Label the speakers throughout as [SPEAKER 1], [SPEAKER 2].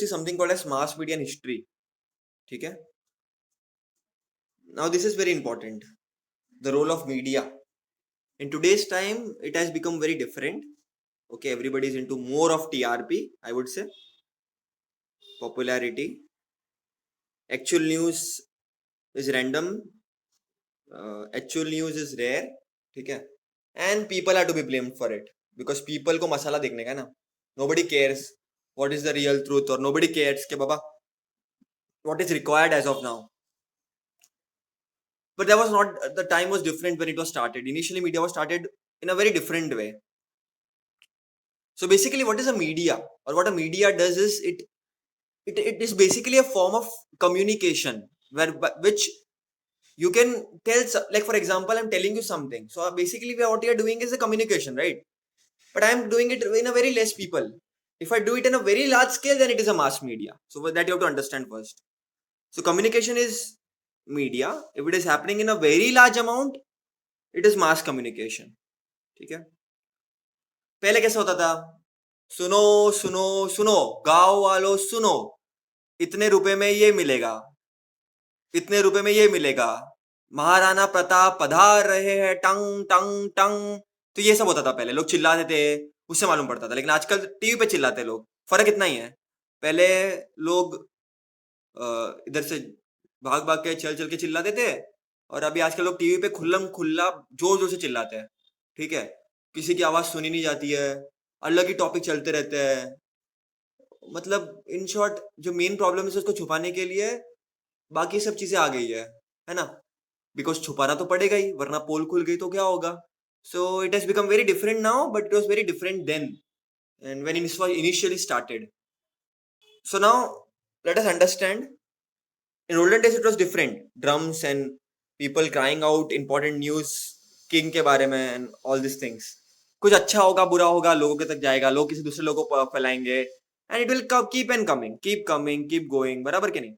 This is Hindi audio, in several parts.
[SPEAKER 1] see something called as mass media and history. ठीक है? Now this is very important. The role of media. In today's time, it has become very different. Okay, everybody is into more of TRP, I would say. Popularity. Actual news is random. Actual news is rare. ठीक है? And people are to be blamed for it. Because people को मसाला देखने का है ना. Nobody cares what is the real truth, or nobody cares कि बाबा what is required as of now. But that was not, the time was different when it was started. Initially, media was started in a very different way. So basically, what is a media, or what a media does is it is basically a form of communication which you can tell, like for example, I'm telling you something. So basically, what you are doing is a communication, right? But I'm doing it in a very less people. If I do it in a very large scale, then it is a mass media. So that you have to understand first. So communication is media. If it is happening in a very large amount, it is mass communication. ठीक है? पहले कैसा होता था? सुनो सुनो सुनो, गांव वालों सुनो, इतने रुपए में ये मिलेगा, इतने रुपए में ये मिलेगा, महाराणा प्रताप पधार रहे हैं, टंग टंग टंग. तो ये सब होता था पहले, लोग चिल्लाते थे, उससे मालूम पड़ता था. लेकिन आजकल टीवी पे चिल्लाते लोग. फर्क इतना ही है. पहले लोग इधर से भाग भाग के चल चल के चिल्लाते थे, और अभी आजकल लोग टीवी पे खुल्लम खुल्ला जोर जोर से चिल्लाते हैं. ठीक है? किसी की आवाज सुनी नहीं जाती है, अलग ही टॉपिक चलते रहते हैं. मतलब इन शॉर्ट, जो मेन प्रॉब्लम है उसको छुपाने के लिए बाकी सब चीजें आ गई है ना? बिकॉज छुपाना तो पड़ेगा ही, वरना पोल खुल गई तो क्या होगा? So it has become very different now, but it was very different then, and when it was initially started. So now let us understand. In olden days, it was different. Drums and people crying out important news, king के बारे में and all these things. कुछ अच्छा होगा, बुरा होगा, लोगों के तक जाएगा, लोग किसी दूसरे लोगों को फैलाएंगे, and it will keep and coming, keep going. बराबर के नहीं?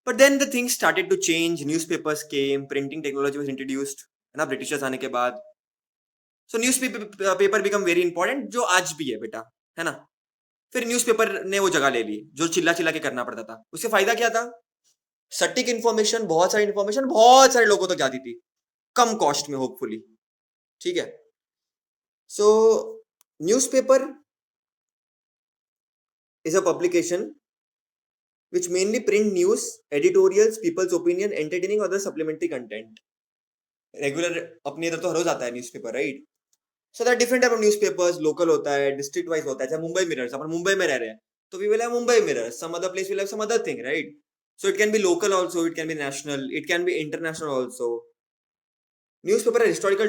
[SPEAKER 1] But then the things started to change. Newspapers came, printing technology was introduced, है ना, ब्रिटिशर्स आने के बाद. So newspaper become very important, जो आज भी है बेटा, है ना? फिर न्यूज़पेपर ने वो जगह ले ली जो चिल्ला चिल्ला के करना पड़ता था. उससे फायदा क्या था? सटीक इन्फॉर्मेशन, बहुत सारी इन्फॉर्मेशन बहुत सारे लोगों तक जाती थी, कम कॉस्ट में होपफुली. ठीक है? सो newspaper is a publication which mainly print news, editorials, people's opinion, entertaining, other supplementary content. Regular अपने इधर तो हर रोज आता है newspaper, right? So that different type of newspapers, local होता है, डिस्ट्रिक्ट वाइज होता है. जैसे मुंबई मिरर्स, अपन मुंबई में रह रहे हैं तो we will have Mumbai mirrors, some other place will have some other thing, right? So it can be local also, it can be national, it can be international also. Newspaper historical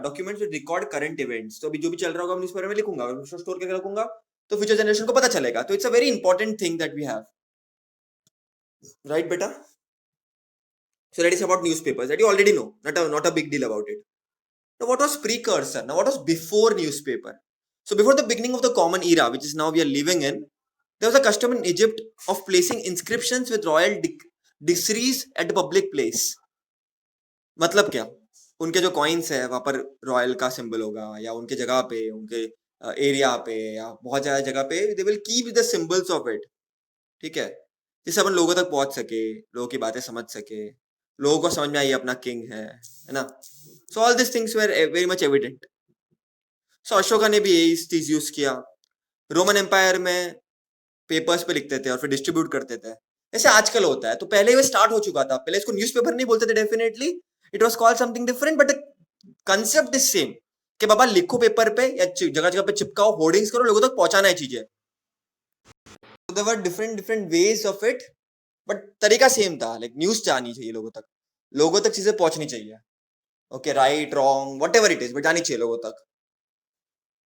[SPEAKER 1] documents with record current events. तो अभी जो भी चल रहा होगा न्यूज़पेपर में लिखूंगा, स्टोर करके रखूंगा, तो फ्यूचर जनरेशन को पता चलेगा. तो it's a very important thing that we have, right बेटा? So that is about newspapers that you already know, not a big deal about it. Now what was precursor? Now what was before newspaper? So before the beginning of the common era, which is now we are living in, there was a custom in Egypt of placing inscriptions with royal decrees at a public place. मतलब क्या? उनके जो कॉइन्स है वहां पर रॉयल का सिंबल होगा, या उनके जगह पे, उनके एरिया पे, या बहुत ज्यादा जगह पे they will keep the symbols of it. ठीक है? जिससे अपन लोगों तक पहुंच सके, लोगों की बातें समझ सके, लोगों को समझ में आई अपना किंग है ना? So all this things were very much evident. So Ashoka ने भी यही चीज यूज किया. रोमन एम्पायर में पेपर्स पे लिखते थे और फिर डिस्ट्रीब्यूट करते थे. ऐसे आजकल होता है. तो पहले वो स्टार्ट हो चुका था. पहले इसको न्यूज़पेपर नहीं बोलते थे, definitely it was called something different, but the concept is same. कि बाबा लिखो पेपर पे या जगह जगह पे चिपकाओ, होर्डिंग्स करो, लोगों तक पहुंचाना है चीजें. So there were different ways of it, but तरीका सेम था. लाइक न्यूज जानी चाहिए लोगों तक, लोगों तक चीजें पहुंचनी चाहिए. Okay, right wrong what ever it is, but जानी चाहिए लोगों तक.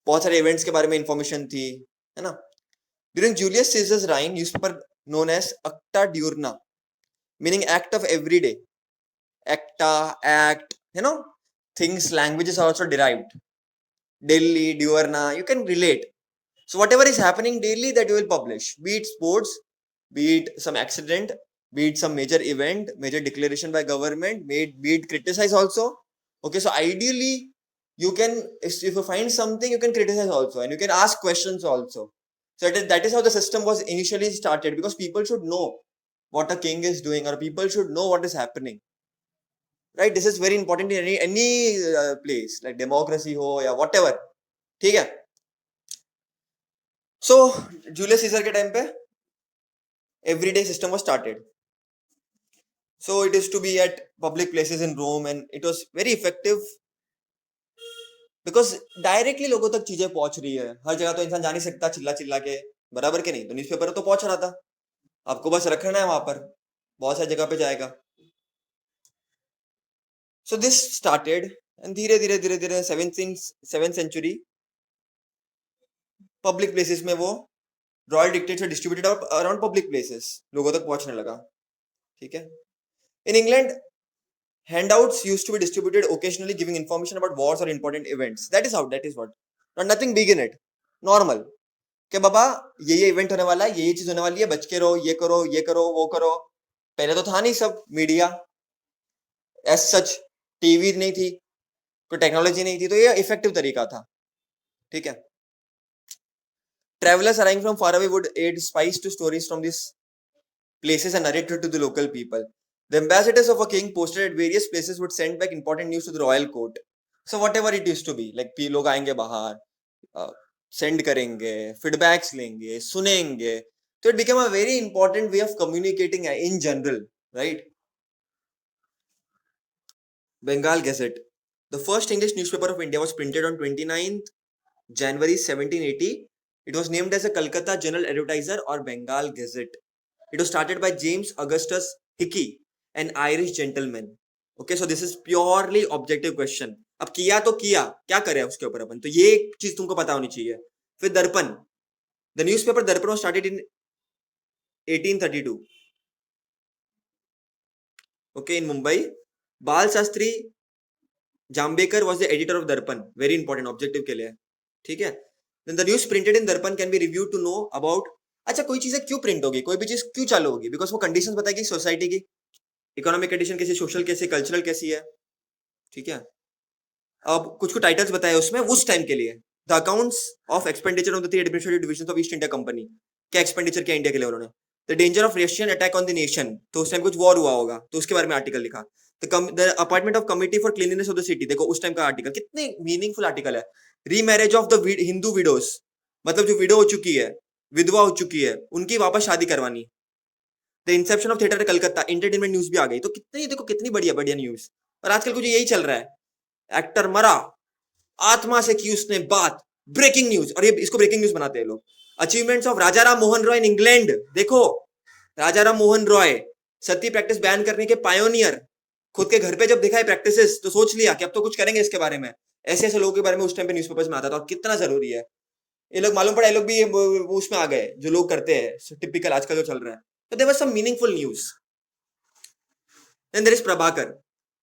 [SPEAKER 1] बहुत सारे इवेंट्स के बारे में इंफॉर्मेशन थी, है ना? During Julius seizures Ryan, newspaper known as acta diurna, meaning act of every day. Acta, act, things, languages are also derived. Daily, diurna, you can relate. So whatever is happening daily, that you will publish, be it sports, be it some accident, be it some major event, major declaration by government, be it criticize also. Okay, so ideally you can, if you find something, you can criticize also, and you can ask questions also. So that is how the system was initially started, because people should know what a king is doing, or people should know what is happening. Right? This is very important in any place, like democracy ho या whatever. ठीक है? So Julius Caesar के टाइम पे everyday system was started. So it is to be at public places in Rome, and it was very effective because directly लोगों तक चीजें पहुंच रही है. हर जगह तो इंसान जा नहीं सकता चिल्ला चिल्ला के, बराबर के नहीं. तो न्यूज़पेपर तो पहुंच रहा था, आपको बस रखना है वहां पर, बहुत सारी जगह पे जाएगा. सो दिस स्टार्टेड, एंड धीरे धीरे धीरे धीरे 7th सेंचुरी पब्लिक प्लेसेस में वो royal dictates distributed around public places, लोगों तक पहुंचने लगा. ठीक है. In England handouts used to be distributed occasionally, giving information about wars or important events. That is what. Not nothing big in it. Normal. कि बाबा ये इवेंट होने वाला है, ये चीज होने वाली है, बच के रहो, ये करो, वो करो. पहले तो था नहीं सब मीडिया एज सच, टीवी नहीं थी, कोई टेक्नोलॉजी नहीं थी, तो ये इफेक्टिव तरीका था. ठीक है. Travelers arriving from far away would add spice to stories from these places and narrate it to the local people. The ambassadors of a king posted at various places would send back important news to the royal court. So whatever it used to be, like लोग आएंगे बाहर, सेंड करेंगे, फीडबैक्स लेंगे, सुनेंगे. So it became a very important way of communicating in general, right? Bengal Gazette. The first English newspaper of India was printed on 29th January 1780. It was named as a Calcutta General Advertiser or Bengal Gazette. It was started by James Augustus Hickey, an Irish gentleman. Okay, so this is purely objective question. अब किया तो किया, क्या करें उसके ऊपर अपन, तो ये चीज तुमको पता होनी चाहिए. फिर दर्पण. The newspaper Darpan was started in 1832. Okay, in Mumbai. Bal Shastri Jambekar was the editor of Darpan. Very important objective के लिए. ठीक है. Then the news printed in Darpan can be reviewed to know about. अच्छा, कोई चीजें क्यों प्रिंट होगी, कोई भी चीज क्यों चालू होगी, बिकॉज वो कंडीशंस बताएगी सोसाइटी की, इकोनॉमिक कंडीशन कैसी, सोशल कैसी, कल्चरल कैसी है. ठीक है. अब कुछ टाइटल्स बताए उसमें उस टाइम के लिए. The accounts of expenditure of the 3 administrative division of east India company. क्या एक्सपेंडिचर किया इंडिया के लिए उन्होंने. The danger of Russian attack on the nation, तो उस टाइम कुछ वॉर हुआ होगा, तो उसके बारे में आर्टिकल लिखा. The appointment of committee for cleanliness of the city, देखो उस टाइम का आर्टिकल कितने मीनिंगफुल आर्टिकल है. Remarriage of the Hindu widows, मतलब जो विडो हो चुकी है, विधवा हो चुकी है, उनकी वापस शादी करवानी. The Inception of theatre Calcutta, entertainment news भी आ गई. तो कितनी, देखो कितनी बढ़िया बढ़िया न्यूज. और आजकल कुछ यही चल रहा है. एक्टर मरा, आत्मा से की उसने बात, ब्रेकिंग न्यूज, और ये इसको ब्रेकिंग न्यूज बनाते हैं लोग. Achievements of Raja Ram Mohan Roy in England, देखो राजा राम मोहन रॉय सती प्रैक्टिस बैन करने के पायोनियर, खुद के घर पे जब दिखाए प्रैक्टिसेस, तो सोच लिया कि अब तो कुछ करेंगे इसके बारे में. ऐसे ऐसे लोगों के बारे में उस टाइम पे न्यूज़पेपर्स में आता था, और कितना जरूरी है. ये लोग मालूम पड़ा, ये लोग भी उसमें आ गए जो लोग करते हैं टिपिकल आजकल जो चल रहा है. तो there was some meaningful news. Then there is Prabhakar.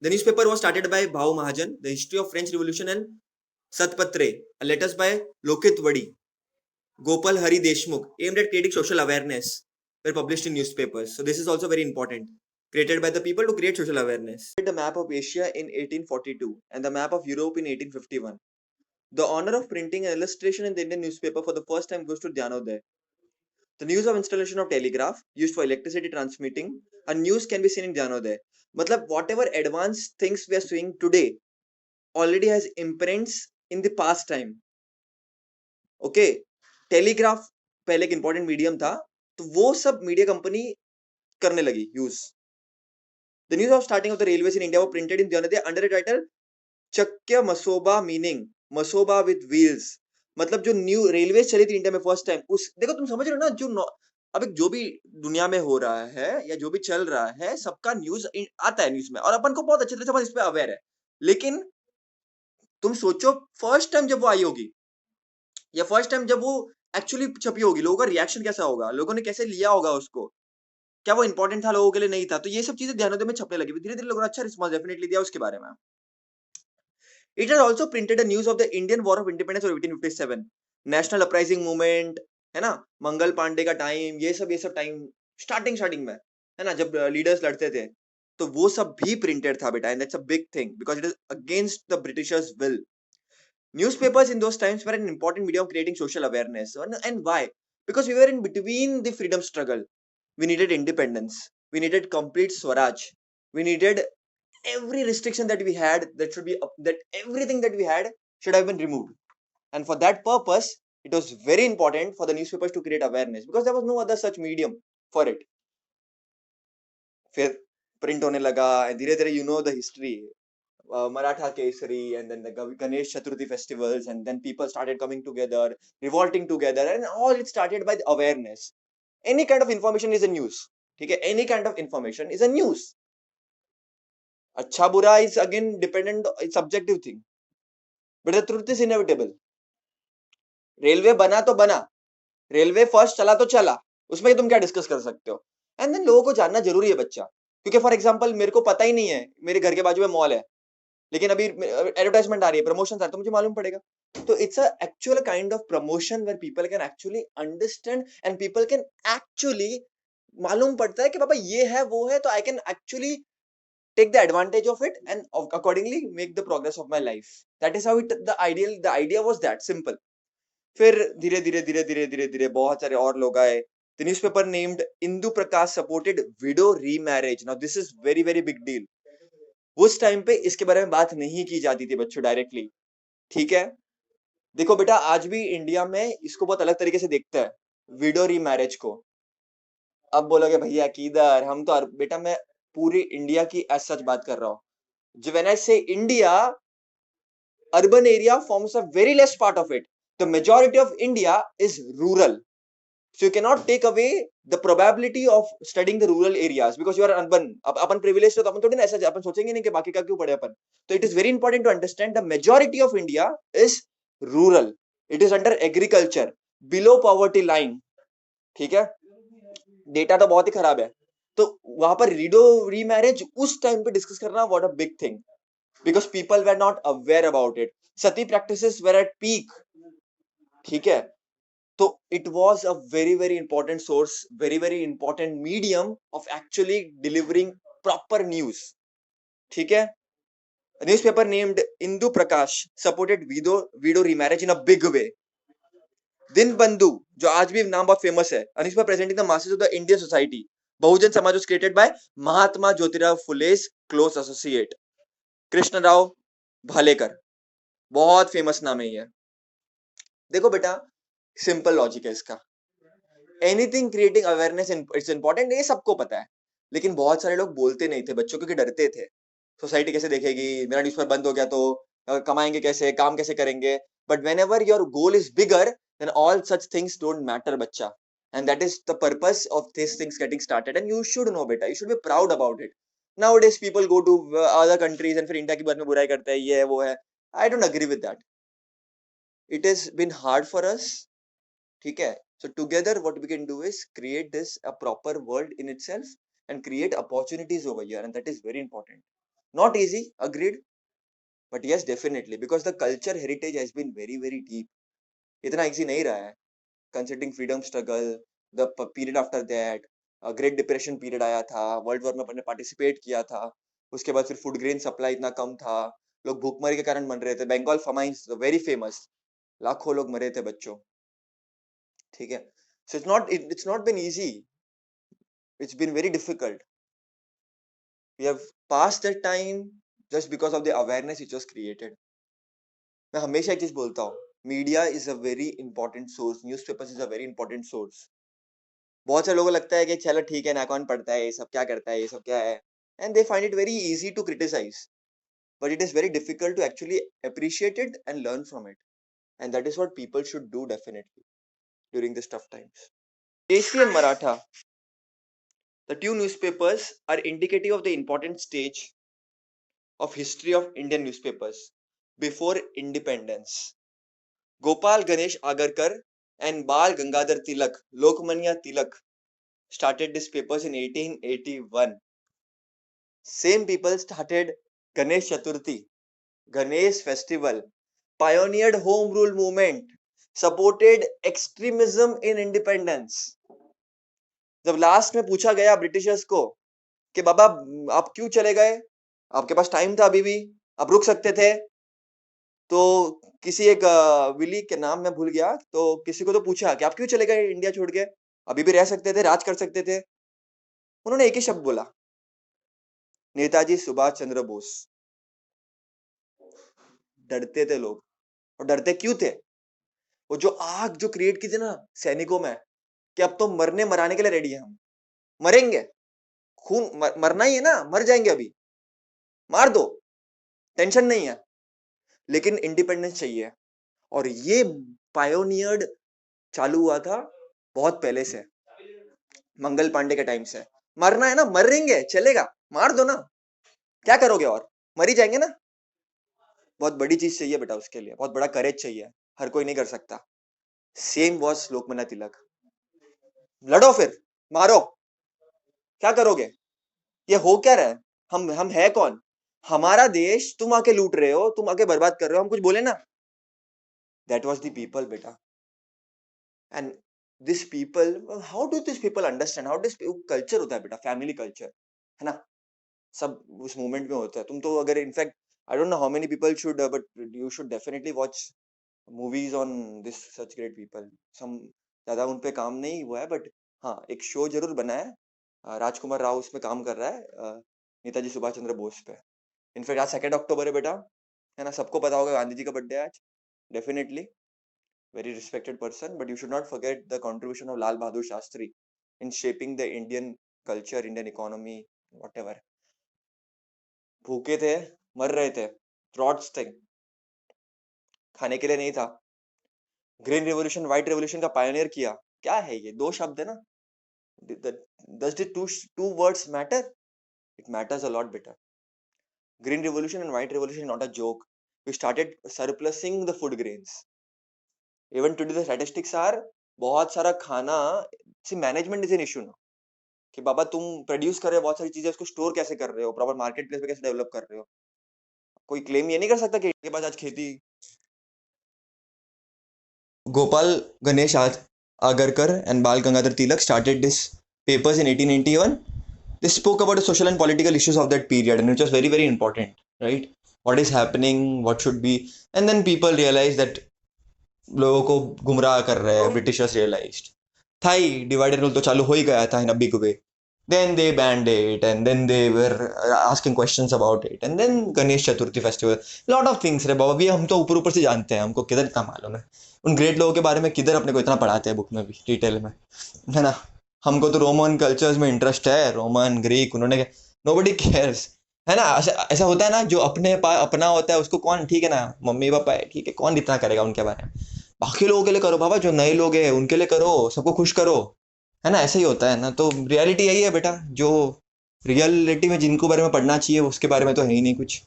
[SPEAKER 1] The newspaper was started by Bhau Mahajan. The history of French revolution and Shatapatre, letters by Lokhitwadi, Gopal Hari Deshmukh, aimed at creating social awareness, were published in newspapers. So this is also very important, created by the people to create social awareness. The map of Asia in 1842 and the map of Europe in 1851. The honor of printing an illustration in the Indian newspaper for the first time goes to Dhyanoday. The news of installation of telegraph used for electricity transmitting, a news can be seen in Dhyanoday. मतलब whatever advanced things we are seeing today already has imprints in the past time. Okay, telegraph पहले एक इंपॉर्टेंट मीडियम था, तो वो सब मीडिया कंपनी करने लगी use. The news of starting of the railways in India were printed in दैनिक under the title Chakya Masoba, meaning Masoba with wheels. मतलब जो न्यू रेलवे चली थी इंडिया में फर्स्ट टाइम, उस देखो तुम समझ रहे हो ना, जो अब जो भी दुनिया में हो रहा है या जो भी चल रहा है, सबका न्यूज आता है न्यूज में, और अपन को बहुत अच्छी तरह से अपन इस पे अवेयर है. लेकिन तुम सोचो फर्स्ट टाइम जब वो आई होगी, या फर्स्ट टाइम जब वो एक्चुअली छपी होगी, लोगों का रिएक्शन कैसा होगा, लोगों ने कैसे लिया होगा उसको, क्या वो इंपॉर्टेंट था लोगों के लिए, नहीं था. तो ये सब चीजें ध्यान में छपने लगी. धीरे धीरे लोगों ने अच्छा रिस्पॉन्स डेफिनेटली दिया उसके बारे में. It has also printed a news of the Indian war of independence of 1857, national uprising movement, है ना, मंगल पांडे का टाइम, ये सब टाइम स्टार्टिंग में, है ना, जब लीडर्स लड़ते थे, तो वो सब भी प्रिंटेड था बेटा. And that's a big thing because it is against the Britishers will. Newspapers in those times were an important medium of creating social awareness. And why? because we were in between the freedom struggle. We needed independence. We needed complete Swaraj. We needed every restriction that we had, that everything that we had should have been removed. And for that purpose, it was very important for the newspapers to create awareness, because there was no other such medium for it. फिर print होने लगा, and धीरे धीरे you know the history. Maratha Kesari, and then the Ganesh Chaturthi festivals, and then people started coming together, revolting together, and all it started by the awareness. Any kind of information is a news. Okay? Any kind of information is a news. Acha bura is again dependent, it's subjective thing. But the truth is inevitable. Railway बना तो बना, रेलवे फर्स्ट चला तो चला, उसमें तुम क्या डिस्कस कर सकते हो? एंड देन लोगों को जानना जरूरी है बच्चा, क्योंकि फॉर एग्जांपल मेरे को पता ही नहीं है, मेरे घर के बाजू में मॉल है, लेकिन अभी एडवर्टाइजमेंट आ रही है, प्रमोशन आ रहा है, तो मुझे मालूम पड़ेगा. तो it's a actual kind of promotion where people can actually understand, and people can actually मालूम पड़ता है कि पापा ये है वो है, तो I can actually take the advantage of it and accordingly make the progress of my life. That is how the idea was that simple. फिर धीरे धीरे धीरे धीरे धीरे धीरे बहुत सारे और लोग आए. The newspaper named Indu Prakash supported widow remarriage. Now this is very very big deal. उस टाइम पे इसके बारे में बात नहीं की जाती थी बच्चों डायरेक्टली. ठीक है, देखो बेटा, आज भी इंडिया में इसको बहुत अलग तरीके से देखता है, विडो रीमैरिज को. अब बोलोगे भैया किधर, हम तो बेटा मैं पूरी इंडिया की एज सच बात कर रहा हूँ. When I say India, urban area forms a very less part of it. The majority of India is rural. So you cannot take away the probability of studying the rural areas because you are urban. Upon privileged हो तो अपन थोड़ी ना ऐसा अपन सोचेंगे नहीं कि बाकी का क्यों पढ़े अपन. So it is very important to understand the majority of India is rural. It is under agriculture, below poverty line. ठीक है, डेटा तो बहुत ही खराब है. तो वहां पर रीडो रीमैरिज उस टाइम पे डिस्कस करना what a big thing, because people were not aware about it. Sati practices were at peak. ठीक है, तो it was a very very important source, very very important medium of actually delivering proper news. ठीक है, a newspaper named Indu Prakash supported widow remarriage in a big way. Dinbandhu, जो आज भी नाम बहुत फेमस है, and is presenting the masses of the Indian society. Bahujan Samaj was created by Mahatma Jyotirao Phule's close associate Krishnarao Bhalekar. बहुत फेमस नाम है ये. देखो बेटा, सिंपल लॉजिक है इसका. Anything creating awareness it's important, ये सबको पता है, लेकिन बहुत सारे लोग बोलते नहीं थे बच्चों, क्योंकि डरते थे सोसाइटी कैसे देखेगी, मेरा न्यूज़पेपर बंद हो गया तो कमाएंगे कैसे, काम कैसे करेंगे. But whenever your goal is bigger than all such things don't matter बच्चा. And that is the purpose of this things getting started, and you should know बेटा, you should be proud about it. Nowadays people go to other countries and फिर इंडिया के बारे में बुराई करते हैं, ये है वो है. I don't agree with that. It has been hard for us. ठीक है, so together what we can do is create this a proper world in itself and create opportunities over here, and that is very important. Not easy, agreed, but yes, definitely, because the culture heritage has been very very deep. इतना easy नहीं रहा है, considering freedom struggle, the period after that, great depression period आया था, वर्ल्ड वॉर में अपने पार्टिसिपेट किया था, उसके बाद फिर फूड ग्रेन सप्लाई इतना कम था, लोग भूखमरी के कारण मर रहे थे, बंगाल फमाइंस वेरी फेमस, लाखों लोग मरे थे बच्चों. ठीक है, so it's not been easy, it's been very difficult. We have passed that time just because of the awareness which was created. मैं हमेशा एक चीज बोलता हूँ, media is a very important source, newspapers is a very important source. बहुत से लोगों को लगता है कि चलो ठीक है ना, कौन पढ़ता है ये सब, क्या करता है ये सब, क्या है, and they find it very easy to criticise, but it is very difficult to actually appreciate it and learn from it, and that is what people should do definitely during this tough times. Desi and Maratha, the two newspapers, are indicative of the important stage of history of Indian newspapers before independence. Gopal Ganesh Agarkar and Bal Gangadhar Tilak, Lokmanya Tilak, started these papers in 1881. Same people started Ganesh Chaturthi, Ganesh festival, pioneered home rule movement, supported extremism in independence. जब लास्ट में पूछा गया ब्रिटिशर्स को कि बाबा आप क्यों चले गए, आपके पास टाइम था अभी भी, आप रुक सकते थे, तो किसी एक विली के नाम मैं भूल गया, तो किसी को तो पूछा कि आप क्यों चले गए इंडिया छोड़ के, अभी भी रह सकते थे, राज कर सकते थे। उन्होंने एक ही शब्द बोला, नेताजी सुभाष चंद्र बोस। डरते थे लोग, और डरते क्यों थे? वो जो आग जो क्रिएट की थी ना सैनिकों में, कि अब तो मरने मराने के लिए रेडी है, हम मरेंगे, खून मरना ही है ना, मर जाएंगे अभी, मार दो, टेंशन नहीं है, लेकिन इंडिपेंडेंस चाहिए। और ये पायोनियर्ड चालू हुआ था बहुत पहले से, मंगल पांडे के टाइम से। मरना है ना, मरेंगे, चलेगा, मार दो ना, क्या करोगे, और मर ही जाएंगे ना। बहुत बड़ी चीज चाहिए बेटा, उसके लिए बहुत बड़ा करेज चाहिए, हर कोई नहीं कर सकता। Same was Lokmanya Tilak. लड़ो, फिर मारो, क्या करोगे, ये हो क्या रहा है, हम है कौन, हमारा देश तुम आके लूट रहे हो, तुम आके बर्बाद कर रहे हो, हम कुछ बोले ना। दैट वॉज द पीपल बेटा। And this people, how do this people understand, how this culture होता है बेटा, फैमिली कल्चर है ना, सब उस मोमेंट में होता है। तुम तो अगर in fact I don't know how many people should, but you should definitely watch movies on this such great people. Some ज्यादा उन पे काम नहीं हुआ है, बट हाँ एक शो जरूर बना है, राजकुमार राव उसमें काम कर रहा है, नेताजी सुभाष चंद्र बोस पे। इनफैक्ट आज 2 अक्टूबर है बेटा, है ना, सबको पता होगा गांधी जी का बर्थडे आज, definitely very respected person, but you should not forget the contribution of Lal Bahadur Shastri in shaping the Indian culture, Indian economy, whatever. भूखे थे, मर रहे थे, थ्रॉट्स थे, खाने के लिए नहीं था, ग्रीन रेवोल्यूशन व्हाइट रेवोल्यूशन का पायनियर किया। क्या है ये, 2 शब्द है ना, does the two words matter? It matters a lot better. Green revolution and white revolution is not a joke. We started surplusing the food grains. Even today the statistics are, बहुत सारा खाना, see management is an issue now, कि बाबा तुम प्रोड्यूस कर रहे हो बहुत सारी चीजें, उसको स्टोर कैसे कर रहे हो, प्रॉपर मार्केट प्लेस पे कैसे डेवलप कर रहे हो। कोई क्लेम ये नहीं कर सकता कि इनके पास आज खेती। Gopal Ganesh Agarkar and Bal Gangadhar Tilak started this papers in 1891. They spoke about the social and political issues of that period, and which was very very important, right? What is happening, what should be, and then people realized that लोगों को गुमराह कर रहे हैं, ब्रिटिशर्स रियलाइज्ड था ही, डिवाइड रूल तो चालू हो ही गया था in a big way. Then they banned it, and then they were asking questions about it, and then Ganesh Chaturthi festival, lot of things रे बाबा, भी हम तो ऊपर ऊपर से जानते हैं, हमको किधर इतना मालूम है उन ग्रेट लोगों के बारे में, किधर अपने को इतना पढ़ाते हैं बुक में भी डिटेल में, है ना। हमको तो रोमन कल्चर्स में इंटरेस्ट है, रोमन ग्रीक, उन्होंने, नोबडी केयर्स, है ना। ऐसा होता है ना, जो अपने पास अपना होता है उसको कौन, ठीक है ना, मम्मी पापा है, ठीक है, कौन इतना करेगा उनके बारे में। बाकी लोगों के लिए करो बाबा, जो नए लोग हैं उनके लिए करो, सबको खुश करो, है ना, ऐसा ही होता है ना। तो रियलिटी यही है बेटा, जो रियलिटी में जिनको बारे में पढ़ना चाहिए उसके बारे में तो है ही नहीं कुछ,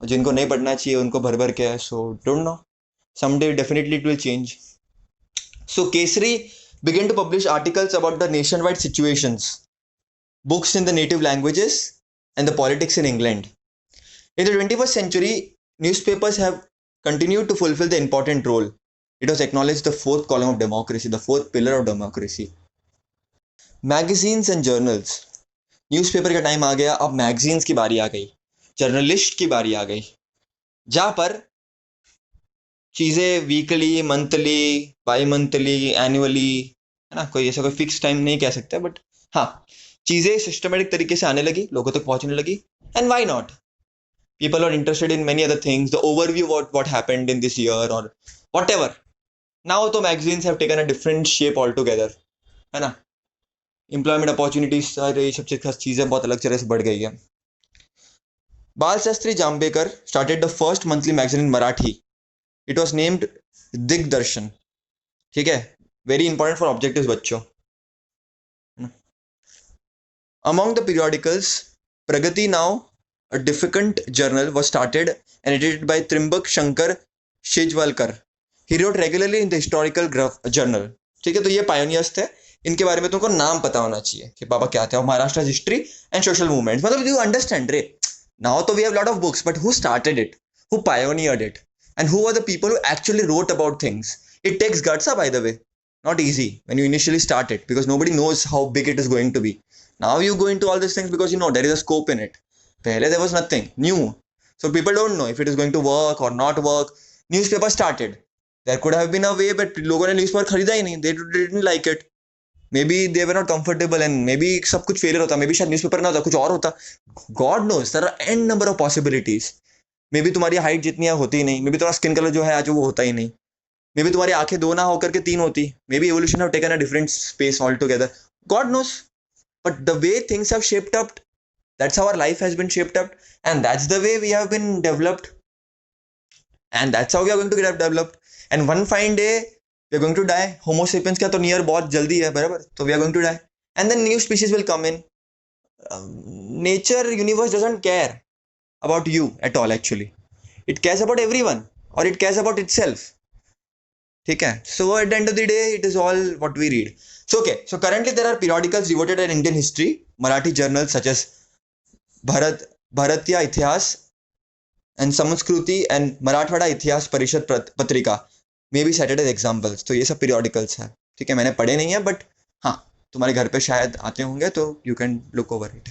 [SPEAKER 1] और जिनको नहीं पढ़ना चाहिए उनको भर भर के है। So don't know, someday definitely it will change. So Kesari began to publish articles about the nationwide situations, books in the native languages, and the politics in England. In the 21st century, newspapers have continued to fulfill the important role. It was acknowledged the fourth column of democracy, the fourth pillar of democracy. Magazines and journals. Newspaper का टाइम आ गया, अब मैगजीन्स की बारी आ गई, जर्नलिस्ट की बारी आ गई, जहां पर चीज़ें weekly, monthly, by monthly, annually, है ना, कोई ऐसा कोई फिक्स टाइम नहीं कह सकते, बट हाँ चीज़ें सिस्टमेटिक तरीके से आने लगी, लोगों तक पहुंचने लगी। And why not, people are interested in many other things, the overview what happened in this year or whatever. Now तो magazines have taken a different shape altogether, है ना। एम्प्लॉयमेंट अपॉर्चुनिटीज सारी ये सब चीज़ें बहुत अलग तरह से बढ़ गई है। बाल Shastri जाम्बेकर started the first monthly magazine in Marathi. It was named दिग्दर्शन, ठीक है, वेरी इंपॉर्टेंट फॉर ऑब्जेक्टिव्स बच्चों। Among the periodicals, Pragati, now a difficult journal, was started and edited by Trimbak Shankar Shejwalkar. He wrote regularly in the historical journal. ठीक है, तो ये पायोनियर्स थे, इनके बारे में तुमको नाम पता होना चाहिए कि बाबा क्या थे। Maharashtra history and social movements, मतलब यू अंडरस्टैंड रे, नाउ तो we have lot of books, but who started it, who pioneered it, and who are the people who actually wrote about things. It takes guts, by the way, not easy when you initially start it, because nobody knows how big it is going to be. Now you go into all these things because you know there is a scope in it. Pehle there was nothing new, so people don't know if it is going to work or not work. Newspaper started, there could have been a way, but लोगों ने न्यूज़पेपर खरीदा ही नहीं, they didn't like it, may be they were not comfortable, and may be सब कुछ फेलियर होता, मे बी शायद न्यूज़पेपर ना होता, कुछ और होता, God knows, there are an number of possibilities. May be तुम्हारी हाइट जितनी है होती ही नहीं, मे बी तुम्हारा स्किन कलर जो है आज वो होता ही नहीं, मे बी तुम्हारी आंखें दो ना होकर के तीन होती, may be evolution have taken a different space all together, God knows, but the way things have shaped up, that's how our life has been shaped up, and that's the way we have been developed, and that's how we are going to get developed, and one fine day we are going to die. Homo sapiens का तो नियर बहुत जल्दी है बराबर, तो we are going to die, and then new species will come in. Nature universe doesn't care about you at all, actually it cares about everyone, or it cares about itself. ठीक है, so at the end of the day it is all what we read. So okay, so currently there are periodicals devoted to Indian history, Marathi journals such as भारतीय इतिहास एंड संस्कृति एंड मराठवाड़ा इतिहास परिषद पत्रिका, मे बी सैटरडे एग्जाम्पल्स, तो ये सब पीरियोडिकल्स हैं, ठीक है, मैंने पढ़े नहीं है, बट हाँ तुम्हारे घर पे शायद आते होंगे, तो you can look over it.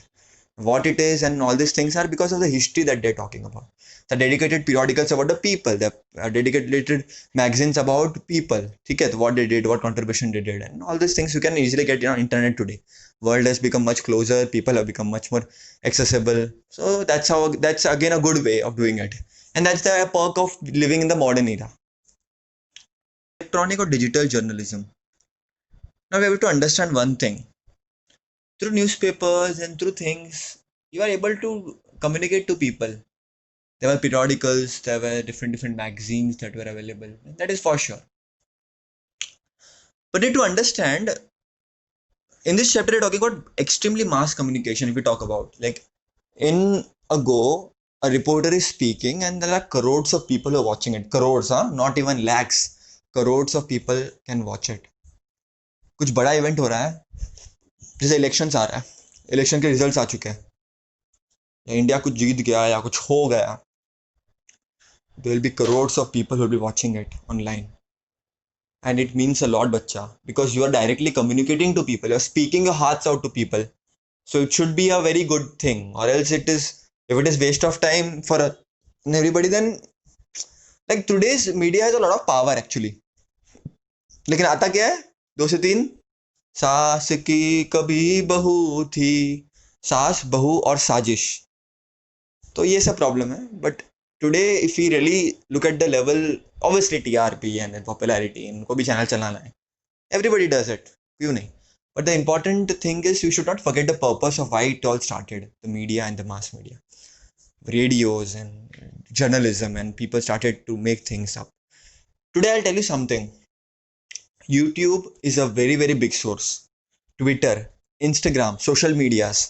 [SPEAKER 1] What it is and all these things are because of the history that they're talking about. The dedicated periodicals about the people, the dedicated magazines about people, ठीक है, what they did, what contribution they did, and all these things you can easily get on internet today. World has become much closer, people have become much more accessible, so that's again a good way of doing it, and that's the perk of living in the modern era. Electronic or digital journalism. Now we have to understand one thing. Through newspapers and through things, you are able to communicate to people. There were periodicals, there were different magazines that were available. That is for sure. But need to understand, in this chapter, we're talking about extremely mass communication. If we talk about, like, in a go, a reporter is speaking, and there are crores of people who are watching it. Crores, huh? Not even lakhs. Crores of people can watch it. कुछ बड़ा इवेंट हो रहा है, जैसे इलेक्शंस आ रहा है, इलेक्शन के रिजल्ट्स आ चुके हैं, या इंडिया कुछ जीत गया या कुछ हो गया, there will be crores of people who will be watching it online, and it means a lot, bacha, because you are directly communicating to people, you are speaking your hearts out to people, so it should be a very good thing, or else it is, if it is waste of time for everybody, then like today's media has a lot of power actually, लेकिन आता क्या है, 2 से 3, सास की कभी बहू थी, सास बहू और साजिश, तो ये सब प्रॉब्लम है. But today if you really look at the level, obviously TRP and popularity, इनको भी चैनल चलाना है, एवरीबडी डज इट, क्यों नहीं, but the important thing is you should not forget the purpose of why it all started, the media and the mass media, radios and journalism, and people started to make things up. Today I'll tell you something. YouTube is a very, very big source. Twitter, Instagram, social medias,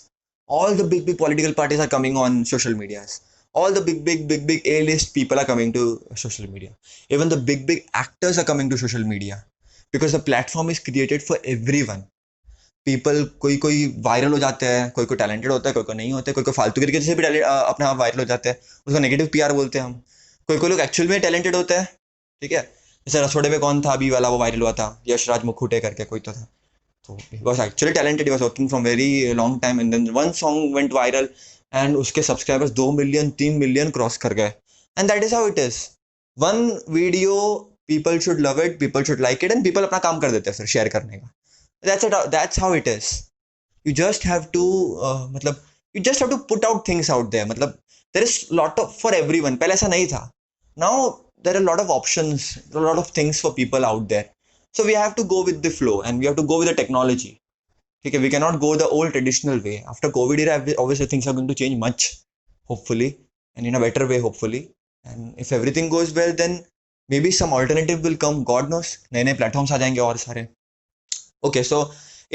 [SPEAKER 1] all the big political parties are coming on social medias. All the big A-list people are coming to social media. Even the big actors are coming to social media because the platform is created for everyone. People, कोई वायरल हो जाते हैं, कोई टैलेंटेड होता है, कोई नहीं होता है, कोई फालतू तरीके से भी अपने आप वायरल हो जाते हैं, उसका नेगेटिव पीआर बोलते हैं हम. कोई लोग एक्चुअल में टैलेंटेड होते हैं, ठीक है, जैसे रसोड़े में कौन था अभी वाला, वो वायरल हुआ था, यशराज मुखुटे करके कोई तो था, तो he was actually talented, he was working from very long time, and then one song went viral and उसके सब्सक्राइबर्स 2 मिलियन 3 मिलियन क्रॉस कर गए, and that is how it is. One video, people should love it, people should like it, and people अपना काम कर देते हैं फिर शेयर करने का. That's how it is. You just have to मतलब you just have to put out things out there. मतलब there is lot of for everyone. पहले ऐसा नहीं था. Now there are a lot of options, a lot of things for people out there. So we have to go with the flow, and we have to go with the technology. Okay, we cannot go the old traditional way. After COVID era, obviously things are going to change much, hopefully, and in a better way, hopefully. And if everything goes well, then maybe some alternative will come. God knows, नए platforms आ जाएंगे और सारे. Okay, so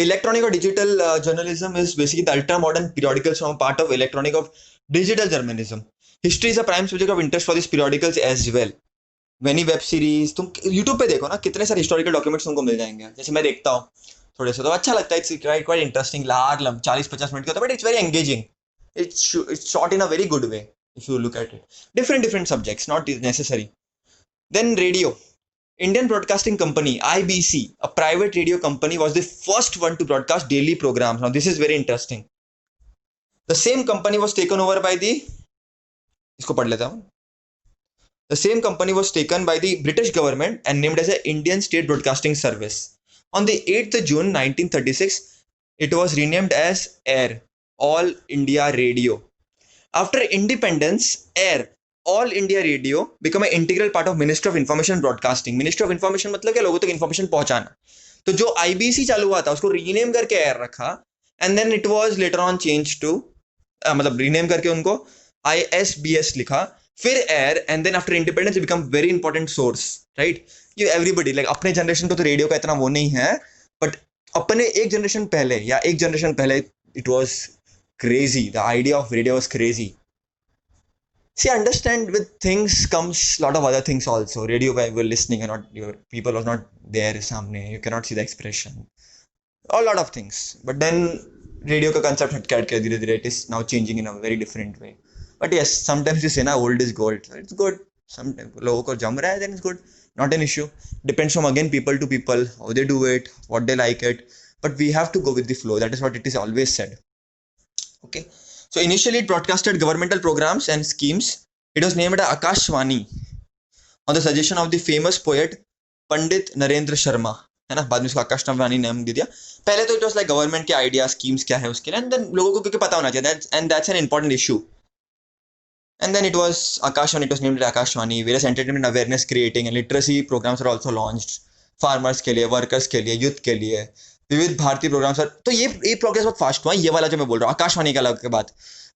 [SPEAKER 1] electronic or digital journalism is basically the ultra modern periodicals from part of electronic of digital journalism. History is a prime subject of interest for these periodicals as well. Many web series, तुम YouTube पे देखो ना, कितने सारे historical documents तुमको मिल जाएंगे, जैसे मैं देखता हूँ थोड़े से, तो अच्छा लगता है, it's quite interesting, 40-50 मिनट का होता है, but it's very engaging, it's shot in a very good way if you look at it, different subjects, not necessary. Then radio. Indian Broadcasting Company, IBC, a private radio company, was the first one to broadcast daily programs. Now this is very interesting. The same company was taken over by the, इसको पढ़ लेता हूँ, The same company was taken by the British government and named as a Indian State Broadcasting Service. On the 8th June 1936, it was renamed as AIR, All India Radio. After independence, AIR, All India Radio, became an integral part of Ministry of Information and Broadcasting. Ministry of Information मतलब क्या, लोगों तक information पहुंचाना. तो जो IBC चालू हुआ था उसको रीनेम करके एयर रखा, and then it was later on change to, मतलब रीनेम करके उनको ISBS लिखा, फिर AIR, and then after independence become very important source, right. ये एवरीबडी लाइक अपने जनरेशन को तो रेडियो का इतना वो नहीं है, बट अपने एक जनरेशन पहले या एक जनरेशन पहले it was crazy. The idea of radio was crazy. See, understand with things comes lot of other things also. Radio where you were listening and not your people was not there samne. You cannot see the expression. A lot of things. But then radio ka concept hat kat dhire dhire it is now changing in a very different way. But yes, sometimes you say na old is gold. It's good. Sometimes logo ko jam raha hai, then it's good. Not an issue. Depends from again people to people, how they do it, what they like it. But we have to go with the flow. That is what it is always said. Okay, so initially it broadcasted governmental programs and schemes. It was named Akashvani on the suggestion of the famous poet Pandit Narendra Sharma, है ना. बाद में उसको आकाशवाणी नाम दे दिया. पहले तो it was like government के idea schemes क्या है उसके लिए, and then लोगों को क्योंकि पता होना चाहिए, that's an important issue. And then it was Akashvani, it was named Akashvani. Various entertainment awareness creating and literacy programs are also launched. Farmers के लिए, workers के लिए, youth के लिए. विविध भारती प्रोग्राम सर. तो ये प्रोग्रेस बहुत फास्ट हुआ, ये वाला जो मैं बोल रहा हूँ आकाशवाणी का अलग के बाद,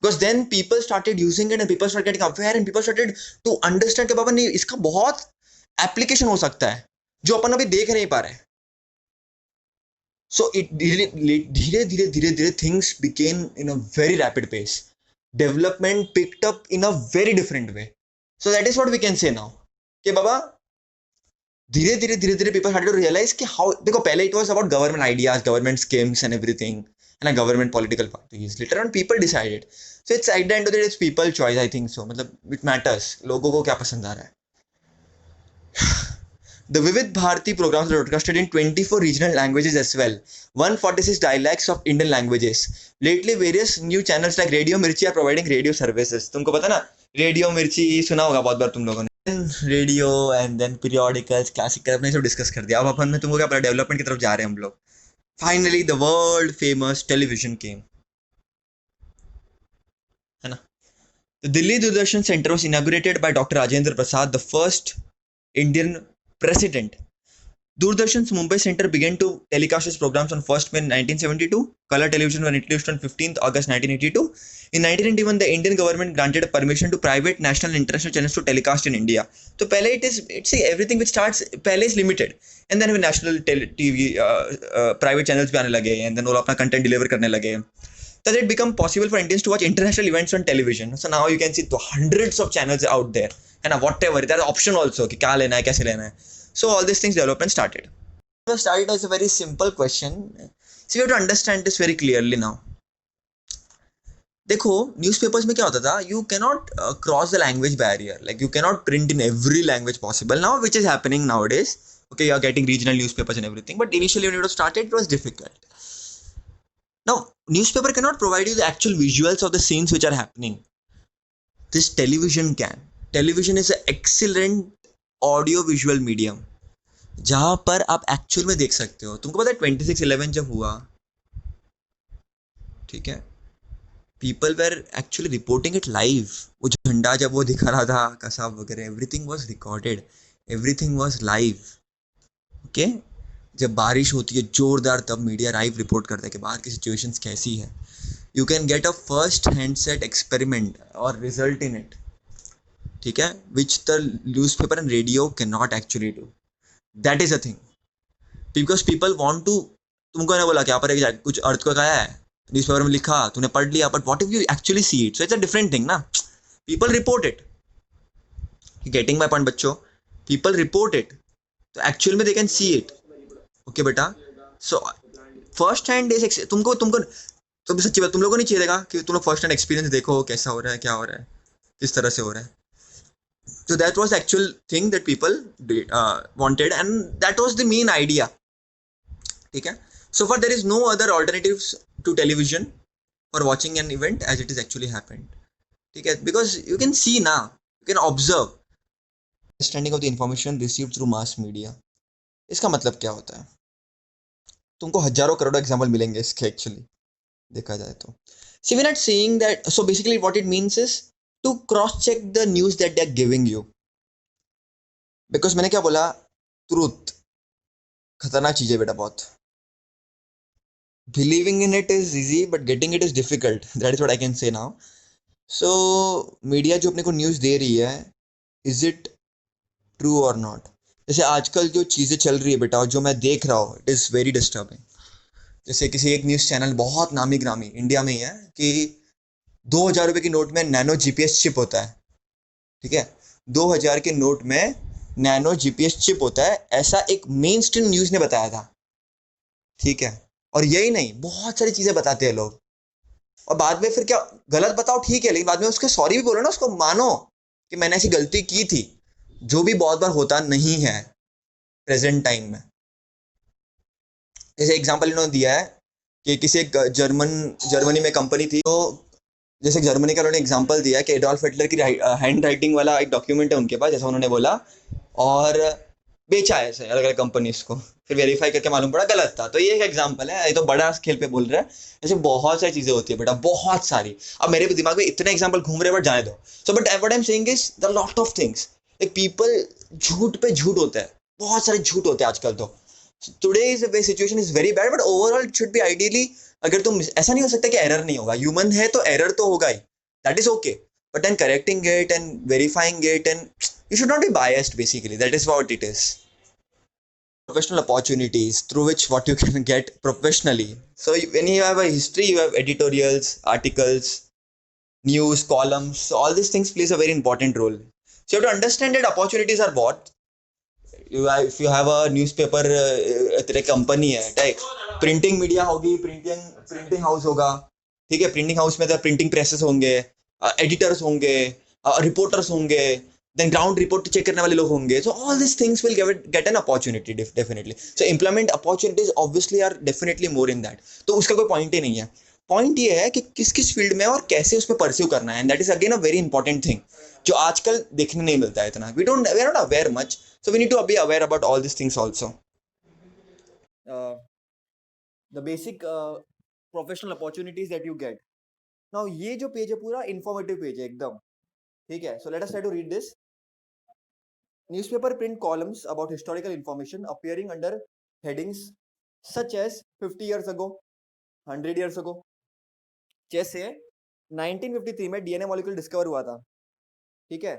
[SPEAKER 1] because then people started using it and people start getting aware and people started to understand कि बाबा नहीं, इसका बहुत एप्लीकेशन हो सकता है जो अपन अभी देख नहीं पा रहे. सो इट धीरे धीरे धीरे धीरे things became in a very rapid pace. Development picked up in a very different way. So that is what we can say now कि बाबा धीरे धीरे पीपल स्टार्टेड टू रियलाइज कि हाउ, देखो पहले it was about government ideas, government schemes and everything, and government political parties. Later on people decided. So it's at the end of the day it's people choice, I think सो. मतलब इट मैटर्स लोगों को क्या पसंद आ रहा है. The Vivid Bharati programs are broadcasted in 24 regional languages as well, 146 dialects of Indian languages. Lately, various new channels like Radio Mirchi are providing radio services. तुमको पता ना, रेडियो मिर्ची सुना होगा बहुत बार तुम लोगों ने. Radio and then periodicals, classical, अपने सब डिस्कस कर दिया. अब अपन में तुमको क्या पता, डेवलपमेंट की तरफ जा रहे हैं हम लोग. Finally the world famous television came, है ना. The Delhi Doordarshan Center was inaugurated by Dr. Rajendra Prasad, the first Indian president. Doordarshan's Mumbai Center began to telecast its programs on 1st May 1972. Color television was introduced on 15th August 1982. In 1991, the Indian government granted permission to private national and international channels to telecast in India. So, पहले it's everything which starts पहले is limited, and then national TV private channels भी आने लगे, and then वो अपना content deliver करने लगे. That it become possible for Indians to watch international events on television. So now you can see hundreds of channels out there, and whatever there are option also कि क्या लेना है, कैसे लेना है. So all these things development started. It started as a very simple question. So you have to understand this very clearly now. देखो न्यूज़पेपर्स में क्या होता था, you cannot cross the language barrier. Like you cannot print in every language possible now, which is happening nowadays. Okay, you are getting regional newspapers and everything, but initially when it was started, it was difficult. Now, newspaper cannot provide you the actual visuals of the scenes which are happening. This television can. Television is an excellent audio visual medium जहां पर आप एक्चुअल में देख सकते हो. तुमको पता है 26/11 जब हुआ, ठीक है, people were actually reporting it live. वो झंडा जब वो दिखा रहा था कसाब वगैरह, everything was recorded, everything was live. Okay, जब बारिश होती है जोरदार तब मीडिया लाइव रिपोर्ट करता है कि बाहर की सिचुएशंस कैसी है. You can get a first hand set experiment और रिजल्ट इन इट, ठीक है, which the newspaper and radio can not actually do. That is a thing, because people want to. तुमको ने बोला कि यहाँ पर एक कुछ अर्थ को आया है, न्यूज़पेपर में लिखा, तूने पढ़ लिया, but what if you actually see it. So it's a different thing ना. People report it, getting my point बच्चों. पीपल रिपोर्ट इट, तो एक्चुअल में they can see it. Okay बेटा, सो फर्स्ट हैंड इज तुमको तुम सच्ची बात तुम लोगों को नहीं चाहिएगा कि तुम लोग फर्स्ट हैंड एक्सपीरियंस देखो कैसा हो रहा है, क्या हो रहा है, किस तरह से हो रहा है. So that was the actual thing that people wanted, and that was the main idea. Okay, so far there is no other alternatives to television for watching an event as it is actually happened. Okay, because you can see now, you can observe. Understanding of the information received through mass media. इसका मतलब क्या होता है? तुमको हजारों करोड़ों एग्जाम्पल मिलेंगे इसके एक्चुअली देखा जाए तो। See we not saying that, so basically what it means is to cross check the news that they are giving you. Because मैंने क्या बोला, ट्रूथ खतरनाक चीज है बेटा बहुत। Believing in it is easy but getting it is difficult, that is what I can say now. So media जो अपने को न्यूज़ दे रही है, इज इट ट्रू और नॉट? जैसे आजकल जो चीज़ें चल रही है बेटा और जो मैं देख रहा हूँ, इट इज़ वेरी डिस्टर्बिंग। जैसे किसी एक न्यूज़ चैनल बहुत नामी ग्रामी इंडिया में ही है कि 2,000 रुपए की नोट में नैनो जीपीएस चिप होता है। ठीक है, 2,000 के नोट में नैनो जीपीएस चिप होता है, ऐसा एक मेन स्ट्रीम न्यूज़ ने बताया था। ठीक है, और यही नहीं, बहुत सारी चीज़ें बताते हैं लोग। और बाद में फिर क्या, गलत बताओ ठीक है, लेकिन बाद में उसके सॉरी भी बोलो ना, उसको मानो कि मैंने ऐसी गलती की थी, जो भी बहुत बार होता नहीं है प्रेजेंट टाइम में। जैसे एग्जांपल इन्होंने दिया है कि किसी एक जर्मनी में कंपनी थी, तो जैसे जर्मनी का उन्होंने एग्जांपल दिया कि एडोल्फ हिटलर की हैंड राइटिंग वाला एक डॉक्यूमेंट है उनके पास, जैसा उन्होंने बोला, और बेचा है ऐसे अलग अलग कंपनीज को, फिर वेरीफाई करके मालूम पड़ा गलत था। तो ये एक एग्जांपल है, ये तो बड़ा स्केल पे बोल रहा है। ऐसे बहुत सारी चीजें होती है बेटा, बहुत सारी। अब मेरे दिमाग में इतने एग्जांपल घूम रहे हैं, बट जाने दो। So but what I am saying is the lot of things, like people झूठ पे झूठ होता है, बहुत सारे झूठ होते हैं आजकल तो। Today is way situation is very bad, but overall it should be ideally, अगर तुम, ऐसा नहीं हो सकता कि एरर नहीं होगा, ह्यूमन है तो एरर तो होगा ही, that is okay. But then correcting it and verifying it, and you should not be biased, basically that is what it is. Professional opportunities through which what you can get professionally. So when you have a history, you have editorials, articles, news, columns, so all these things plays a very important role. So you have to understand that opportunities are what you have, if you have a newspaper, तेरे कंपनी है, ठीक, प्रिंटिंग मीडिया होगी, प्रिंटिंग प्रिंटिंग हाउस होगा। ठीक है, प्रिंटिंग हाउस में तो प्रिंटिंग प्रेसेस होंगे, एडिटर्स होंगे, रिपोर्टर्स होंगे, देन ग्राउंड रिपोर्ट चेक करने वाले लोग होंगे। So all this things will get an opportunity definitely. So employment opportunities obviously are definitely more in that. तो उसका कोई पॉइंट ही नहीं है। पॉइंट ये है कि किस किस फील्ड में और कैसे उसमें परस्यू करना है, and that is again a very important thing, जो आजकल देखने नहीं मिलता है इतना। We are not aware much, so we need to be aware about all these things also. The basic professional opportunities that you get. Now ये जो पेज है पूरा informative पेज है एकदम, ठीक है? So let us try to read this. Newspaper print columns about historical information appearing under headings such as 50 years ago, 100 years ago. जैसे 1953 में डीएनए मॉलिक्यूल डिस्कवर हुआ था, ठीक है?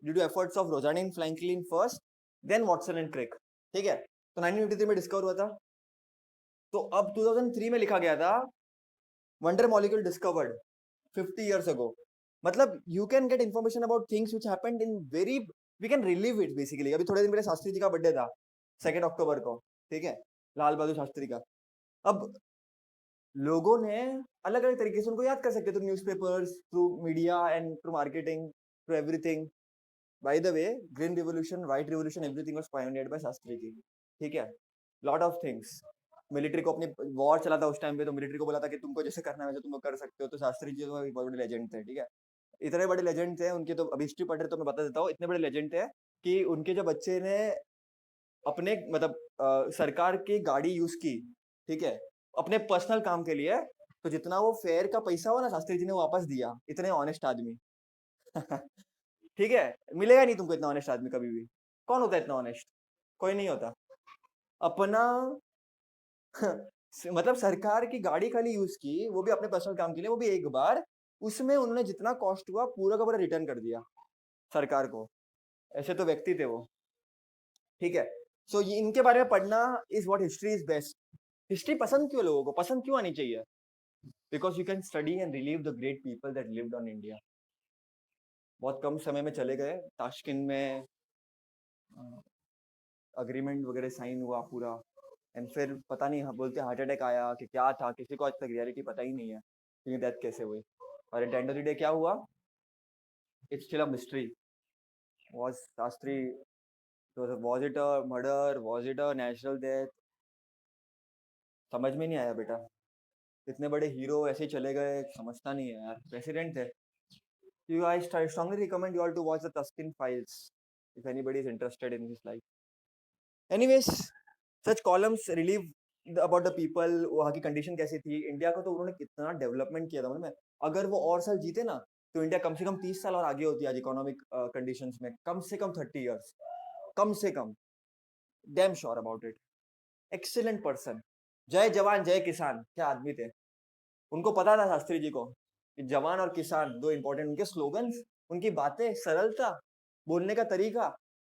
[SPEAKER 1] Due to efforts of Rosalind Franklin first, then Watson and Crick, ठीक है? तो 1953 में डिस्कवर हुआ था। तो अब 2003 में लिखा गया था wonder molecule discovered 50 years ago. मतलब you can get information about things which happened in very, we can relive it basically. अभी थोड़े दिन पहले शास्त्री जी का बर्थडे था 2 अक्टूबर को, ठीक है, लाल बहादुर शास्त्री का। अब लोगों ने अलग अलग तरीके से उनको याद कर सकते, through newspapers, through media and through marketing, through everything. By the way, green revolution, white revolution, everything was pioneered by Shastri ji, ठीक है? Lot of things. मिलिट्री को अपनी वॉर चला था उस टाइम पे, तो मिलिट्री को बोला था कि तुमको जैसे करना है वैसे तुमको कर सकते हो। तो शास्त्री जी तो बहुत बड़े लेजेंड थे, ठीक है? इतने बड़े लेजेंड थे उनके, तो अभी हिस्ट्री पढ़ रहे तो मैं बता देता हूँ, इतने बड़े लेजेंड थे कि उनके जो बच्चे ने अपने मतलब सरकार की गाड़ी यूज की, ठीक है, अपने पर्सनल काम के लिए, तो जितना वो फेयर का पैसा हुआ ना, शास्त्री जी ने वापस दिया। इतने ऑनेस्ट आदमी। ठीक है, मिलेगा नहीं तुमको इतना ऑनेस्ट आदमी कभी भी। कौन होता है इतना ऑनेस्ट? कोई नहीं होता। अपना मतलब सरकार की गाड़ी खाली यूज की, वो भी अपने पर्सनल काम के लिए, वो भी एक बार। उसमें उन्होंने जितना कॉस्ट हुआ पूरा का पूरा रिटर्न कर दिया सरकार को। ऐसे तो व्यक्ति थे वो, ठीक है? सो ये इनके बारे में पढ़ना is what history is best. History पसंद क्यों, लोगों को पसंद क्यों आनी चाहिए? Because you can study and relieve the great people that lived on India. बहुत कम समय में चले गए, ताशकंद में अग्रीमेंट वगैरह साइन हुआ पूरा, एंड फिर पता नहीं, बोलते हार्ट अटैक आया कि क्या था, किसी को आज तक रियलिटी पता ही नहीं है कि डेथ कैसे हुई। और at end of the day क्या हुआ, it's still a mystery. Was Shastri, was it a murder, was it a natural death? समझ में नहीं आया बेटा। इतने बड़े हीरो ऐसे ही चले गए, समझता नहीं है यार, प्रेसिडेंट थे। You, I strongly recommend you all to watch the Tashkent files. if anybody is interested in his life. Anyways, such columns relieve about the people, वहाँ की कंडीशन कैसी थी, इंडिया को तो उन्होंने कितना डेवलपमेंट किया था मालूम है। अगर वो और साल जीते ना तो इंडिया कम से कम 30 साल और आगे होती है आज इकोनॉमिक कंडीशंस में, कम से कम 30 इयर्स, कम से कम। Damn sure about it. Excellent person, जय जवान जय किसान, क्या आदमी थे। उनको पता था शास्त्री जी को कि जवान और किसान दो इंपॉर्टेंट, उनके स्लोगन्स, उनकी बातें, सरलता, बोलने का तरीका,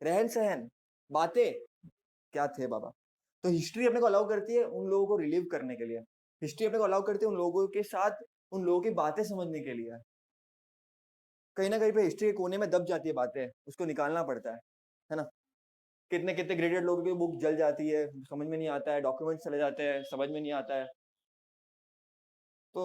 [SPEAKER 1] रहन सहन, बातें, क्या थे बाबा। तो हिस्ट्री अपने को अलाउ करती है उन लोगों को रिलीव करने के लिए, हिस्ट्री अपने को अलाउ करती है उन लोगों के साथ उन लोगों की बातें समझने के लिए। कहीं ना कहीं पे हिस्ट्री के कोने में दब जाती है बातें, उसको निकालना पड़ता है ना। कितने कितने ग्रेडेड लोगों की बुक जल जाती है, समझ में नहीं आता है, डॉक्यूमेंट्स चले जाते हैं, समझ में नहीं आता है। तो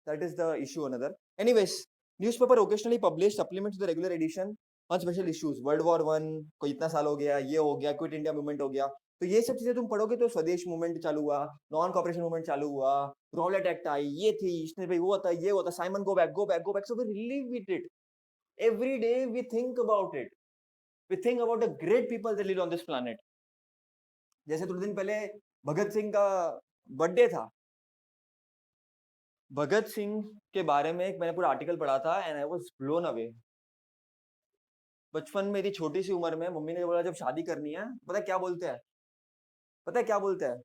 [SPEAKER 1] that is the issue another. Anyways, newspaper occasionally publish supplements to the regular edition on special issues. World war 1 कोई इतना साल हो गया, ये हो गया, क्विट इंडिया मूवमेंट हो गया, तो ये सब चीजें तुम पढ़ोगे तो स्वदेश मूवमेंट चालू हुआ, नॉन कॉपरेशन मूवमेंट चालू हुआ, रॉलेट एक्ट आई, ये थी, इसने भाई वो होता, ये होता, Simon go back go back go back, so we relive with it every day, we think about it, we think about the great people that live on this planet. जैसे थोड़े दिन पहले भगत सिंह का बर्थडे था, भगत सिंह के बारे में एक मैंने पूरा आर्टिकल पढ़ा था and I was blown away. बचपन में मेरी छोटी सी उम्र में मम्मी ने बोला जब शादी करनी है, पता है क्या बोलते हैं, पता है क्या बोलते हैं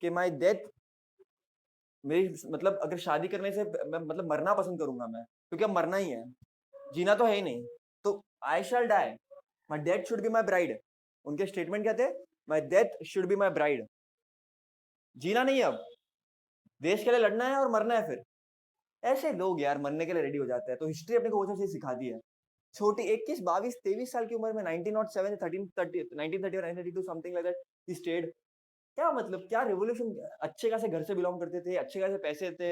[SPEAKER 1] कि माय डेथ, मेरी मतलब अगर शादी करने से मैं मतलब मरना पसंद करूंगा मैं, क्योंकि अब मरना ही है, जीना तो है ही नहीं, तो I shall die, my death should be my bride. उनके स्टेटमेंट क्या थे, my death should be my bride. जीना नहीं है अब, देश के लिए लड़ना है और मरना है फिर। ऐसे लोग यार मरने के लिए रेडी हो जाते हैं। तो हिस्ट्री अपने को वो सब चीज सिखाती है। छोटी 21 22 23 साल की उम्र में 1907 1330 1930 और 1932 something like that he stayed. क्या मतलब, क्या रिवॉल्यूशन, अच्छे खासे घर से बिलोंग करते थे, अच्छे खासे पैसे थे,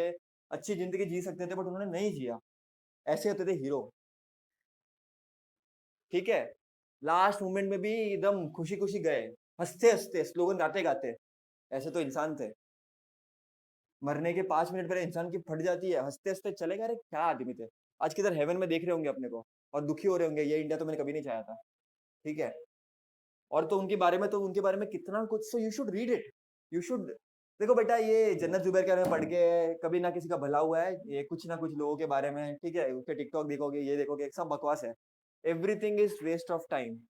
[SPEAKER 1] अच्छी जिंदगी जी सकते थे, बट उन्होंने नहीं जिया। ऐसे होते थे हीरो, ठीक है। लास्ट मोमेंट में भी एकदम खुशी खुशी गए, हंसते हंसते, स्लोगन गाते गाते। ऐसे तो इंसान थे। मरने के 5 मिनट पहले इंसान की फट जाती है, हंसते हंसते चले गए। क्या आदमी थे। आज किधर हेवन में देख रहे होंगे अपने को और दुखी हो रहे होंगे, ये इंडिया तो मैंने कभी नहीं चाहा था, ठीक है। और तो उनके बारे में, तो उनके बारे में कितना कुछ, so you should read it, you should. देखो बेटा, ये जन्नत जुबैर के बारे में पढ़ के कभी ना किसी का भला हुआ है, ये कुछ ना कुछ लोगों के बारे में, ठीक है, उसके टिकटॉक देखोगे, ये देखोगे, सब बकवास है। Everything is waste of time.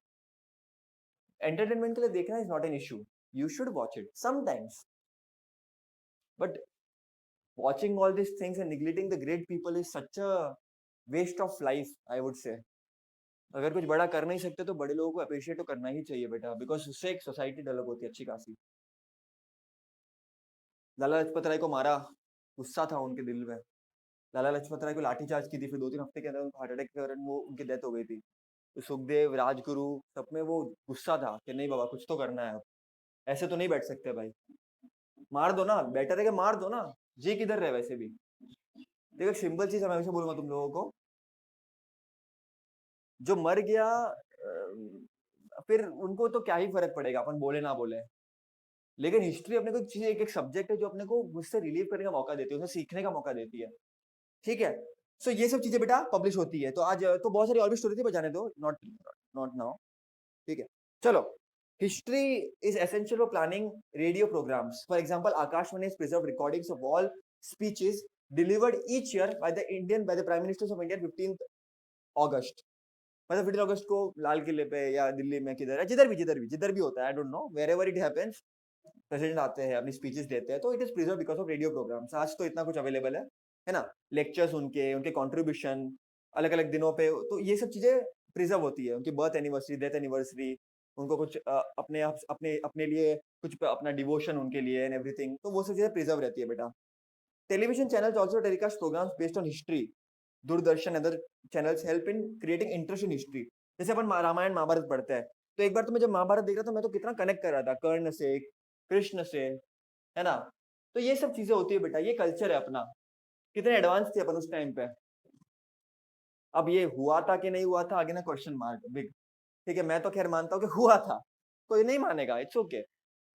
[SPEAKER 1] Entertainment के लिए देखना is not an issue, you should watch it sometimes, but watching all these things and neglecting the great people is such a waste of life, I would say. अगर कुछ बड़ा कर नहीं सकते तो बड़े लोगों को अप्रिशिएट तो करना ही चाहिए बेटा, बिकॉज उससे एक सोसाइटी डेवलप होती है अच्छी खासी। लाला लाजपत राय को मारा, गुस्सा था उनके दिल में, लाला लाजपत राय को लाठीचार्ज की थी, फिर 2-3 हफ्ते के अंदर उनको हार्ट अटैक के कारण वो उनकी डेथ हो गई थी। तो सुखदेव, राजगुरु, सब में वो गुस्सा था कि नहीं बाबा कुछ तो करना है अब, ऐसे तो नहीं बैठ सकते भाई, मार दो ना, बेटर है कि मार दो ना, जी किधर रहे वैसे भी। देखो सिंपल चीज मैं हमेशा बोलूंगा तुम लोगों को, जो मर गया फिर उनको तो क्या ही फर्क पड़ेगा अपन बोले ना बोले, लेकिन हिस्ट्री अपने को एक चीज, एक एक सब्जेक्ट है जो अपने को मुझसे रिलीव करने का मौका देती है, उसे सीखने का मौका देती है, ठीक है। सो ये सब चीजें बेटा पब्लिश होती है। तो आज तो बहुत सारी और भी स्टोरी थी, बजाने दो, नॉट नॉट नाउ, ठीक है। चलो, history is essential for planning radio programmes. For example, Akashvani has preserved recordings of all speeches delivered each year by the prime ministers of India 15th August। मतलब 15 अगस्त को लाल किले पे या दिल्ली में किधर है, जिधर भी होता है, I don't know, wherever it happens, president आते हैं अपनी स्पीचेस देते हैं, तो it is preserve because of radio programmes. आज तो इतना कुछ अवेलेबल है ना, लेक्चर्स उनके उनके कॉन्ट्रीब्यूशन अलग अलग दिनों पे, तो ये सब चीजें प्रिजर्व होती है, उनकी बर्थ एनिवर्सरी, डेथ एनिवर्सरी, उनको कुछ अपने आप अपने अपने लिए कुछ अपना डिवोशन उनके लिए एंड एवरीथिंग, तो वो सब चीजें प्रिजर्व रहती है बेटा। Television channels also telecast programmes based on history. Doordarshan other channels help in creating interest in history. जैसे अपन रामायण महाभारत पढ़ते हैं, तो एक बार तो मैं जब महाभारत देख रहा था, मैं तो कितना कनेक्ट कर रहा था कर्ण से, कृष्ण से, है ना। तो ये सब चीजें होती है बेटा, ये कल्चर है अपना। कितने एडवांस थे अपन उस टाइम पे। अब ये हुआ था कि नहीं हुआ था, आगे ना क्वेश्चन मार्क बिग, ठीक है। मैं तो खैर मानता हूँ कि हुआ था, कोई नहीं मानेगा, it's okay,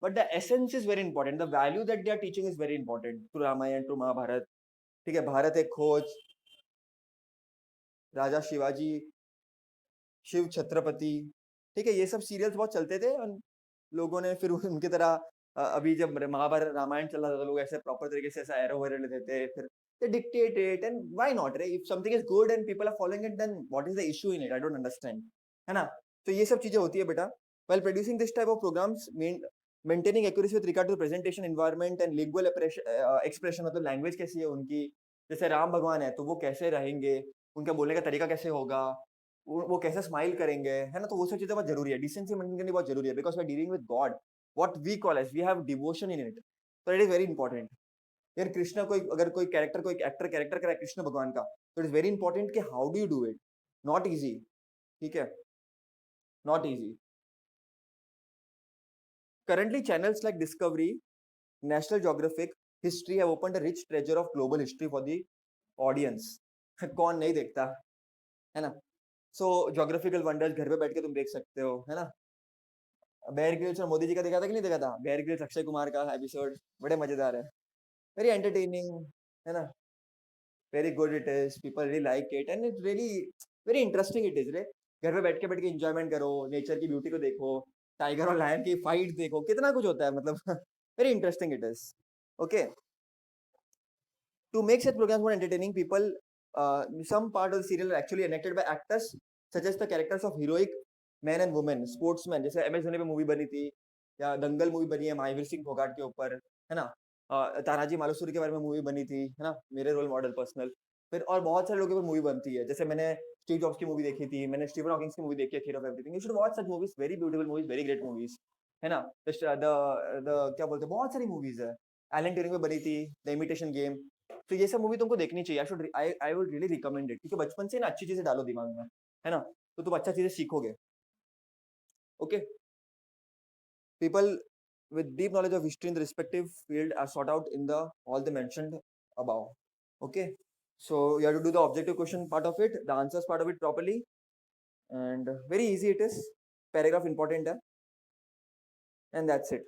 [SPEAKER 1] but the essence is very important, the value that they are teaching is very important to Ramayan to Mahabharat, ठीक है। भारत एक खोज, राजा शिवाजी, शिव छत्रपति, ठीक है, ये सब सीरियल्स बहुत चलते थे और लोगों ने फिर उनकी तरह अभी जब महाभारत रामायण चल रहा था तो लोग ऐसे प्रॉपर तरीके से ऐसा एरो वगैरह लेते थे, फिर they dictate it and why not, right? If something is good and people are following it, then what is the issue in it? I don't understand, है ना? तो ये सब चीजें होती है बेटा. While producing this type of programs, maintaining accuracy with regard to the presentation environment and legal expression, मतलब language कैसी है उनकी, जैसे राम भगवान है तो वो कैसे रहेंगे, उनका बोलने का तरीका कैसे होगा, वो कैसे स्माइल करेंगे, है ना? तो वो सब चीजें बहुत जरूरी है, डिसेंसी मेंटेन करनी बहुत जरूरी है, because we are dealing with God, what we call as we have devotion in it, तो इट इज वेरी इंपॉर्टेंट. यार कृष्णा कोई अगर कोई कैरेक्टर कोई एक्टर कैरेक्टर करा है कृष्ण भगवान का, तो इट इज वेरी इंपॉर्टेंट कि how do you do it. Not easy, ठीक है, not easy. Currently channels like Discovery, National Geographic, History have opened a rich treasure of global history for the audience. कौन नहीं देखता, है ना? सो जोग्राफिकल वंडर्स घर पे बैठ के तुम देख सकते हो, है ना? बेयर ग्रिल्स और मोदी जी का देखा था कि नहीं देखा था? बेयर ग्रिल्स अक्षय कुमार का एपिसोड बड़े मजेदार है, वेरी एंटरटेनिंग, है ना? Very good it is, people really like it and it really very interesting it is रे. घर पे बैठ के एंजॉयमेंट करो, नेचर की ब्यूटी को देखो, टाइगर और लायन की फाइट देखो, कितना कुछ होता है मतलब. Very interesting it is. Okay, to make such programs more entertaining, people, some part of the serial are actually enacted by actors such as the characters of heroic men and women, sportsmen. जैसे MS धोनी पे मूवी बनी थी, या दंगल मूवी बनी है महावीर सिंह फोगाट के ऊपर, है ना? तानाजी मालुसरे के बारे में मूवी बनी थी, है ना? मेरे रोल मॉडल पर्सनल. फिर और बहुत सारे लोगों के ऊपर मूवी बनती है, जैसे मैंने स्टीव जॉब्स की मूवी देखी थी, मैंने स्टीवन हॉकिंग्स की मूवी देखी है, there of everything. You should watch such movies, very beautiful movies, very great movies, है ना? द क्या बोलते हैं, बहुत सारी मूवीज है. एलन ट्यूरिंग में बनी थी, द इमिटेशन गेम. तो ये सब मूवी तुमको देखनी चाहिए. I would really recommend it, क्योंकि बचपन से ना अच्छी चीजें डालो दिमाग में, है ना? तो तुम अच्छा चीजें सीखोगे. Okay, people with deep knowledge of history in the respective field are sought out in the all the mentioned above. Okay, so you have to do the objective question part of it, the answers part of it properly, and very easy it is. Paragraph important, and that's it.